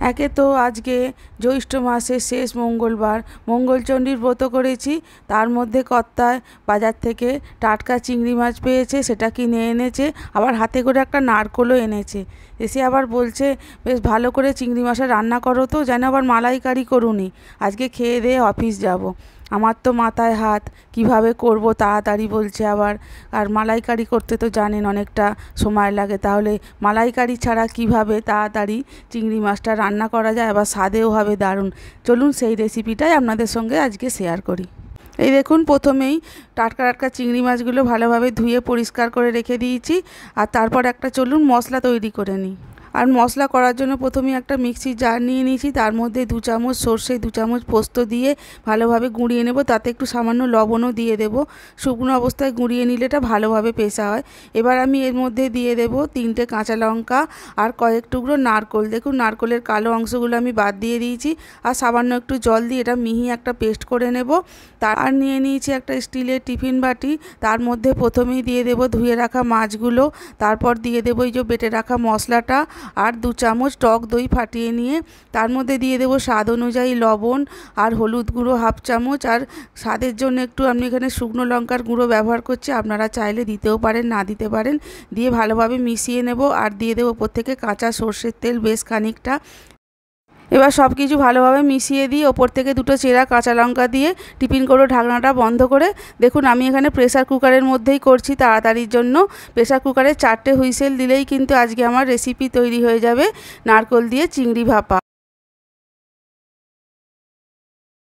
একে তো আজকে জ্যৈষ্ঠ মাসের শেষ মঙ্গলবার, মঙ্গলচণ্ডীর ব্রত করেছি। তার মধ্যে কর্তায় বাজার থেকে টাটকা চিংড়ি মাছ পেয়েছে, সেটা কিনে এনেছে। আবার হাতে করে একটা নারকোলও এনেছে। এসে আবার বলছে বেশ ভালো করে চিংড়ি মাছটা রান্না করো তো, যেন আবার মালাইকারি করুনি, আজকে খেয়ে দিয়ে অফিস যাব। আমার তো মাথায় হাত, কিভাবে করব তাড়াতাড়ি বলছে আবার। আর মালাইকারি করতে তো জানেন অনেকটা সময় লাগে, তাহলে মালাইকারি ছাড়া কিভাবে তাড়াতাড়ি চিংড়ি মাছটা রান্না করা যায়, আবার স্বাদেও হবে দারুণ। চলুন সেই রেসিপিটাই আপনাদের সঙ্গে আজকে শেয়ার করি। এই দেখুন, প্রথমেই টাটকা টাটকা চিংড়ি মাছগুলো ভালোভাবে ধুয়ে পরিষ্কার করে রেখে দিয়েছি। আর তারপর একটা চলুন মশলা তৈরি করে নিই। আর মশলা করার জন্য প্রথমে একটা মিক্সির জার নিয়ে নিয়েছি, তার মধ্যে 2 চামচ সর্ষে, 2 চামচ পোস্ত দিয়ে ভালোভাবে গুঁড়িয়ে নেব। তাতে একটু সামান্য লবণও দিয়ে দেব। শুকনো অবস্থায় গুঁড়িয়ে নিলে এটা ভালোভাবে পেশা হয়। এবার আমি এর মধ্যে দিয়ে দেব 3টে কাঁচা লঙ্কা আর কয়েক টুকরো নারকোল। দেখুন, নারকোলের কালো অংশগুলো আমি বাদ দিয়ে দিয়েছি। আর সামান্য একটু জল দিয়ে এটা মিহি একটা পেস্ট করে নেব। আর নিয়ে নিয়েছি একটা স্টিলের টিফিন বাটি, তার মধ্যে প্রথমেই দিয়ে দেব ধুয়ে রাখা মাছগুলো। তারপর দিয়ে দেবো এই যে বেটে রাখা মশলাটা, আর 2 চামচ টক দই ফাটিয়ে নিয়ে তার মধ্যে দিয়ে দেবো স্বাদ অনুযায়ী লবণ আর হলুদ গুঁড়ো 1/2 চামচ। আর স্বাদের জন্য একটু আমি এখানে শুকনো লঙ্কার গুঁড়ো ব্যবহার করছি, আপনারা চাইলে দিতেও পারেন, না দিতে পারেন। দিয়ে ভালোভাবে মিশিয়ে নেব। আর দিয়ে দেবো ওপর থেকে কাঁচা সর্ষের তেল বেশ খানিকটা। এবার সব কিছু ভালোভাবে মিশিয়ে দিয়ে ওপর থেকে 2টো চেরা কাঁচা লঙ্কা দিয়ে টিফিন করে ঢাকনাটা বন্ধ করে, দেখুন আমি এখানে প্রেসার কুকারের মধ্যেই করছি তাড়াতাড়ির জন্য। প্রেসার কুকারে 4টে হুইসেল দিলেই কিন্তু আজকে আমার রেসিপি তৈরি হয়ে যাবে নারকোল দিয়ে চিংড়ি ভাপা।